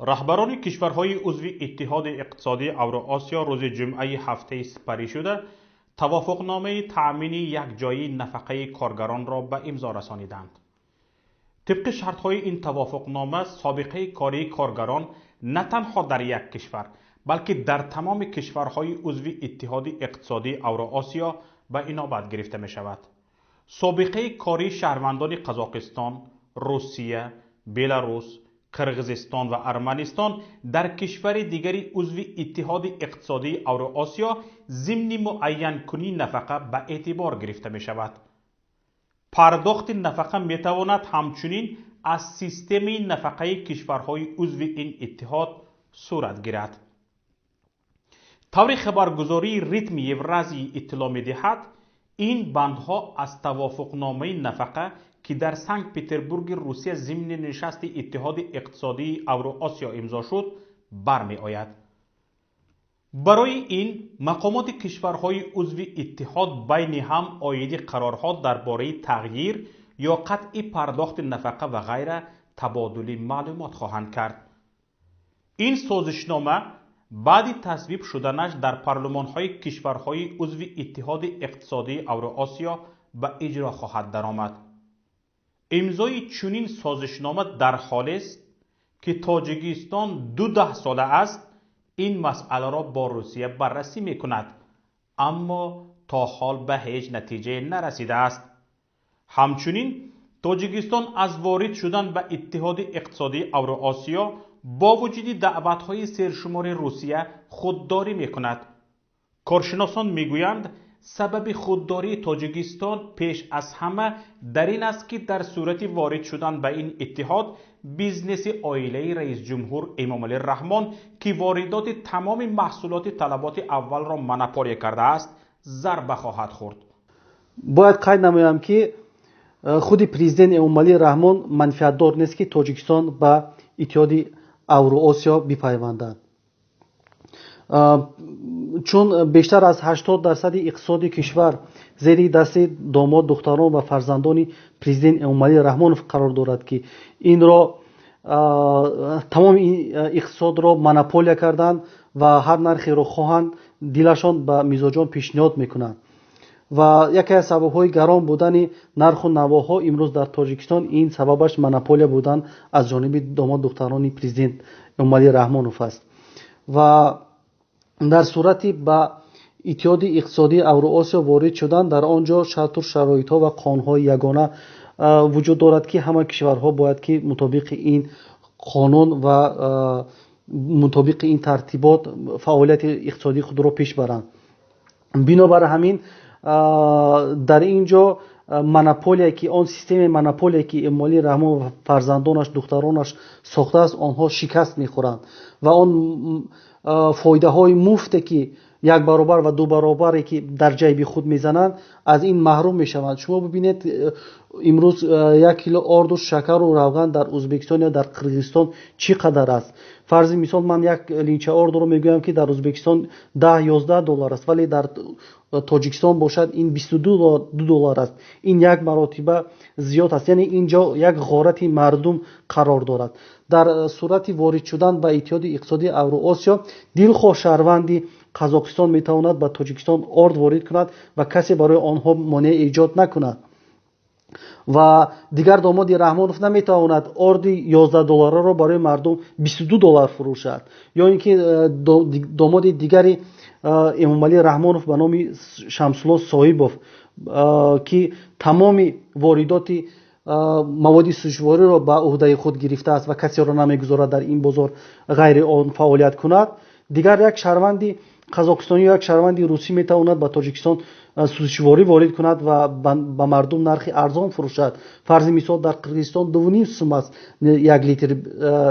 رهبران کشورهای عضو اتحاد اقتصادی اوراسیا روز جمعه هفته سپری شده توافقنامه تأمین یکجایی نفقه کارگران را به امضا رسانیدند. طبق شرطهای این توافقنامه سابقه کاری کارگران نه تنها در یک کشور بلکه در تمام کشورهای عضو اتحاد اقتصادی اوراسیا به اینابت گرفته می شود. سابقه کاری شهروندان قزاقستان، روسیه، بلاروس، قرغیزستان و ارمنستان در کشور دیگری عضو اتحاد اقتصادی اوراسیا ضمن معین کنی نفقه به اعتبار گرفته می شود. پرداخت نفقه می تواند همچنین از سیستم نفقه کشورهای عضو این اتحاد صورت گیرد. طور خبرگزاری ریتم یورازی اطلاع می دهد این بندها از توافقنامه نفقه که در سنت پترزبورگ روسیه ضمن نشست اتحاد اقتصادی اوراسیا امضا شد برمی آید. برای این مقامات کشورهای عضو اتحاد بین هم عاید قرارها درباره تغییر یا قطع پرداخت نفقه و غیره تبادل معلومات خواهند کرد. این سازشنامه بعد تصویب شدنش در پارلمان‌های کشورهای عضو اتحاد اقتصادی اوراسیا به اجرا خواهد درآمد. امضای چنین سازشنامه در حالی است که تاجیکستان 12 ساله است این مسئله را با روسیه بررسی می‌کند، اما تا حال به هیچ نتیجه نرسیده است. همچنین تاجیکستان از وارد شدن به اتحاد اقتصادی اوراسیا با وجود دعوت‌های سرشمار روسیه خودداری می‌کند. کارشناسان می‌گویند سبب خودداری تاجیکستان پیش از همه در این است که در صورت وارد شدن به این اتحاد بیزنس عائله رئیس جمهور امامعلی رحمان که واردات تمام محصولات طلبات اول را منپاری کرده است ضربه خواهد خورد. باید قید نمایم که خود پرزیدنت امامعلی رحمان منفعتدار نیست که تاجیکستان به اتحاد اوراسیا بپیوندد، چون بیشتر از 80% اقتصاد کشور زیر دست داماد دختران و فرزندان پرزیدنت امامعلی رحمانов قرار دارد که این را تمام این اقتصاد را منپولیا کردند و هر نرخی را خواهند دلشان به میزاجان پیشنهاد میکنند و یکی از سبب‌های گران بودن نرخ و نواها امروز در تاجیکستان این سببش منپولیا بودن از جانب داماد دختران پرزیدنت امامعلی رحمانov است و در صورتی به اتحاد اقتصادی اوراسیا وارد شدن در آنجا شرایط‌ها و قانون‌های یگانه وجود دارد که همه کشورها باید که مطابق این قانون و مطابق این ترتیبات فعالیت اقتصادی خود را پیش برند. بنابر همین در اینجا منپولیا که آن سیستم منپولیا که امامعلی رحمان و فرزندانش دخترانش ساخته است آنها شکست می‌خورند و آن فایده های مفت که یک برابر و دو برابری که در جیب خود میزنند از این محروم میشوند. شما ببینید امروز 1 کیلو آرد و شکر و روغن در ازبکستان یا در قرغیزستان چقدر است؟ فرض مثال من یک لینچه آرد رو میگویم که در ازبکستان 10-11 دلار است، ولی در تاجیکستان باشد این 22 دلار است. این یک مراتبه زیاد است، یعنی اینجا یک غارت مردم قرار دارد. در صورت وارد شدن به اتحاد اقتصادی اوراسیا دلخواه شهروندی قزاقستان میتواند به تاجیکستان آرد وارد کند و کسی برای آنها مانع ایجاد نکند و دیگر داماد رحمانov نمیتواند آرد 11 دلار را برای مردم 22 دلار فروشد، یا اینکه داماد دیگری امامعلی رحمانov به نام شمسالله صاحبov که تمام واردات مواد سوژواری را به عهده خود گرفته است و کسی را نمیگذارد در این بازار غیر آن فعالیت کند، دیگر یک شهروندی قزاقستانی یا یک شهروندی روسی میتواند به تاجیکستان سوژواری وارد کند و به مردم نرخ ارزان فروشد. فرض مثال در قرغیزستان 2.5 سوم است یک لیتر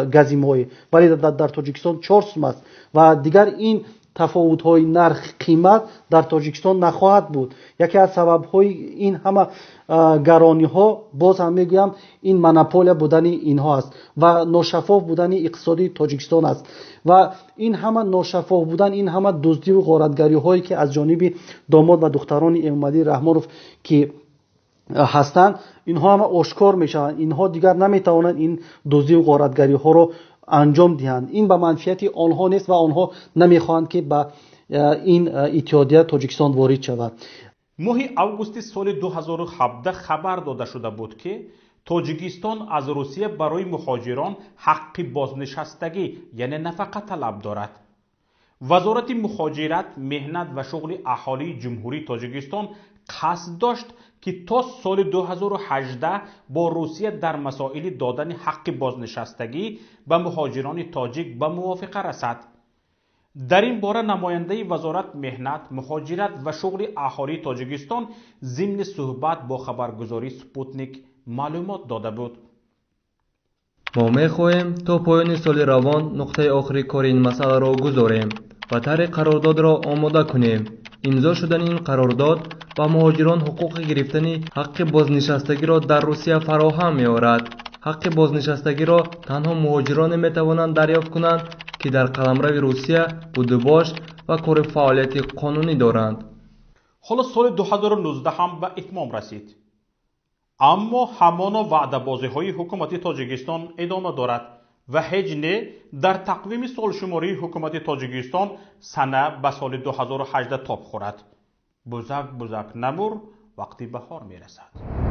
گاز مایع، ولی در تاجیکستان 4 سوم است و دیگر این تفاوت های نرخ قیمت در تاجیکستان نخواهد بود. یکی از سبب های این همه گرانی ها باز هم میگویم این منپولیا بودن اینها است و ناشفاف بودن اقتصادی تاجیکستان است و این همه ناشفاف بودن، این همه دزدی و غارتگری هایی که از جانب داماد و دختران امامعلی رحمانov که هستند اینها هم آشکار میشوند. اینها دیگر نمیتوانند این دزدی و غارتگری ها را انجام دهند. این به منفیت آنها نیست و آنها نمیخواهند که به این اتحادیه تاجیکستان وارد شود. ماه اوگوست سال 2017 خبر داده شده بود که تاجیکستان از روسیه برای مهاجران حق بازنشستگی یعنی نفقه طلب دارد. وزارت مهاجرت، مهنت و شغل اهالی جمهوری تاجیکستان قصد داشت که تا سال 2018 با روسیه در مسائل دادن حق بازنشستگی به مهاجران تاجیک به موافقه رسد. در این باره نماینده وزارت مهنت، مهاجرت و شغل اهالی تاجیکستان ضمن صحبت با خبرگزاری سپوتنیک معلومات داده بود. ما می‌خواهیم تا پایان سال روان نقطه آخری کار این مسئله را گذاریم و طرح قرارداد را آماده کنیم. امضا شدن این قرارداد و مهاجران حقوق گرفتن حق بازنشستگی را در روسیه فراهم می‌آورد. حق بازنشستگی را تنها مهاجران می‌توانند دریافت کنند که در قلمرو روسیه بودجه و کار فعالیت قانونی دارند. حالا سال 2019 هم به اتمام رسید. اما همان وعده بازی های حکومت تاجیکستان ادامه دارد و هیچ در تقویم سالشماری حکومت تاجیکستان سنه به سال 2018 تاب خورد. بزرگ نمور وقتی بهار می رسد.